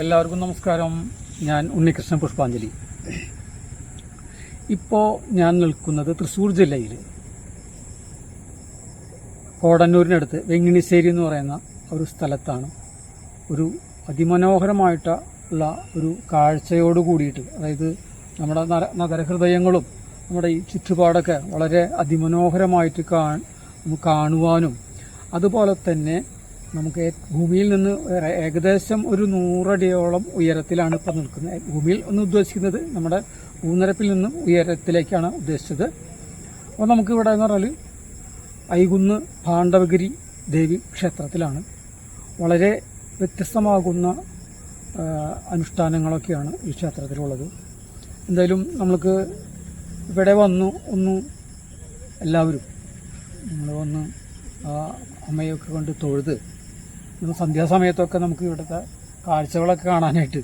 എല്ലാവർക്കും നമസ്കാരം. ഞാൻ ഉണ്ണികൃഷ്ണൻ പുഷ്പാഞ്ജലി. ഇപ്പോൾ ഞാൻ നിൽക്കുന്നത് തൃശ്ശൂർ ജില്ലയിൽ കോടന്നൂരിനടുത്ത് വെങ്ങിണിശ്ശേരി എന്ന് പറയുന്ന ഒരു സ്ഥലത്താണ്. ഒരു അതിമനോഹരമായിട്ടുള്ള ഒരു കാഴ്ചയോട് കൂടിയിട്ട്, അതായത് നമ്മുടെ നഗരഹൃദയങ്ങളും നമ്മുടെ ഈ ചുറ്റുപാടൊക്കെ വളരെ അതിമനോഹരമായിട്ട് കാണുവാനും, അതുപോലെ തന്നെ നമുക്ക് ഭൂമിയിൽ നിന്ന് ഏകദേശം ഒരു 100 അടിയോളം ഉയരത്തിലാണ് ഇപ്പോൾ നിൽക്കുന്നത്. ഭൂമിയിൽ ഒന്ന് ഉദ്ദേശിക്കുന്നത് നമ്മുടെ ഭൂനിരപ്പിൽ നിന്ന് ഉയരത്തിലേക്കാണ് ഉദ്ദേശിച്ചത്. അപ്പോൾ നമുക്ക് ഇവിടെ എന്ന് പറഞ്ഞാൽ ഐകുന്ന് പാണ്ഡവഗിരി ദേവി ക്ഷേത്രത്തിലാണ്. വളരെ വ്യത്യസ്തമാകുന്ന അനുഷ്ഠാനങ്ങളൊക്കെയാണ് ഈ ക്ഷേത്രത്തിലുള്ളത്. എന്തായാലും നമ്മൾക്ക് ഇവിടെ വന്നു എല്ലാവരും നമ്മൾ വന്ന് അമ്മയൊക്കെ കൊണ്ട് തൊഴുത് സന്ധ്യാസമയത്തൊക്കെ നമുക്ക് ഇവിടുത്തെ കാഴ്ചകളൊക്കെ കാണാനായിട്ട്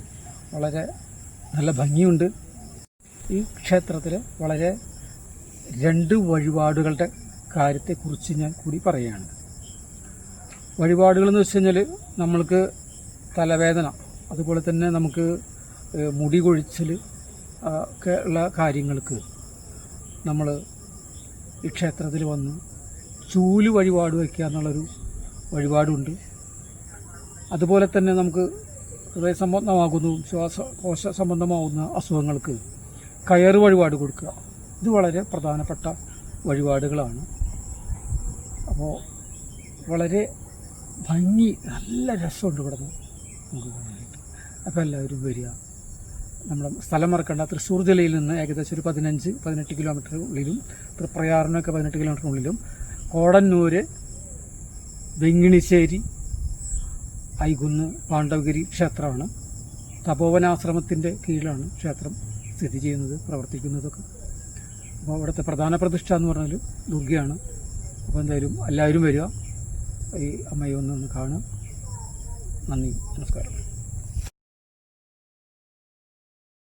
വളരെ നല്ല ഭംഗിയുണ്ട്. ഈ ക്ഷേത്രത്തിൽ വളരെ 2 വഴിപാടുകളുടെ കാര്യത്തെക്കുറിച്ച് ഞാൻ കൂടി പറയുകയാണ്. വഴിപാടുകളെന്ന് വെച്ച് കഴിഞ്ഞാൽ നമ്മൾക്ക് തലവേദന, അതുപോലെ തന്നെ നമുക്ക് മുടി കൊഴിച്ചൽ ഒക്കെ ഉള്ള കാര്യങ്ങൾക്ക് നമ്മൾ ഈ ക്ഷേത്രത്തിൽ വന്ന് ചൂല് വഴിപാട് വയ്ക്കുക എന്നുള്ളൊരു വഴിപാടുണ്ട്. അതുപോലെ തന്നെ നമുക്ക് ഹൃദയ സംബന്ധമാകുന്നതും ശ്വാസകോശ സംബന്ധമാകുന്ന അസുഖങ്ങൾക്ക് കയറ് വഴിപാട് കൊടുക്കുക. ഇത് വളരെ പ്രധാനപ്പെട്ട വഴിപാടുകളാണ്. അപ്പോൾ വളരെ ഭംഗി, നല്ല രസമുണ്ട് ഇവിടെ നിന്ന് നമുക്ക് കാണാനായിട്ട്. അപ്പോൾ എല്ലാവരും വരിക. നമ്മുടെ സ്ഥലം മറക്കണ്ട. തൃശ്ശൂർ ജില്ലയിൽ നിന്ന് ഏകദേശം ഒരു 15-18 കിലോമീറ്റർ ഉള്ളിലും, തൃപ്രയാറിനൊക്കെ 18 കിലോമീറ്ററിനുള്ളിലും കോടന്നൂർ വെങ്ങിണിശ്ശേരി ഐകുന്ന് പാണ്ഡവഗിരി ക്ഷേത്രമാണ്. തപോവനാശ്രമത്തിൻ്റെ കീഴിലാണ് ക്ഷേത്രം സ്ഥിതി ചെയ്യുന്നത്, പ്രവർത്തിക്കുന്നതൊക്കെ. അപ്പോൾ ഇവിടുത്തെ പ്രധാന പ്രതിഷ്ഠ എന്ന് പറഞ്ഞാൽ ദുർഗയാണ്. അപ്പോൾ എന്തായാലും എല്ലാവരും വരിക, ഈ അമ്മയെ ഒന്ന് കാണുക. നന്ദി, നമസ്കാരം.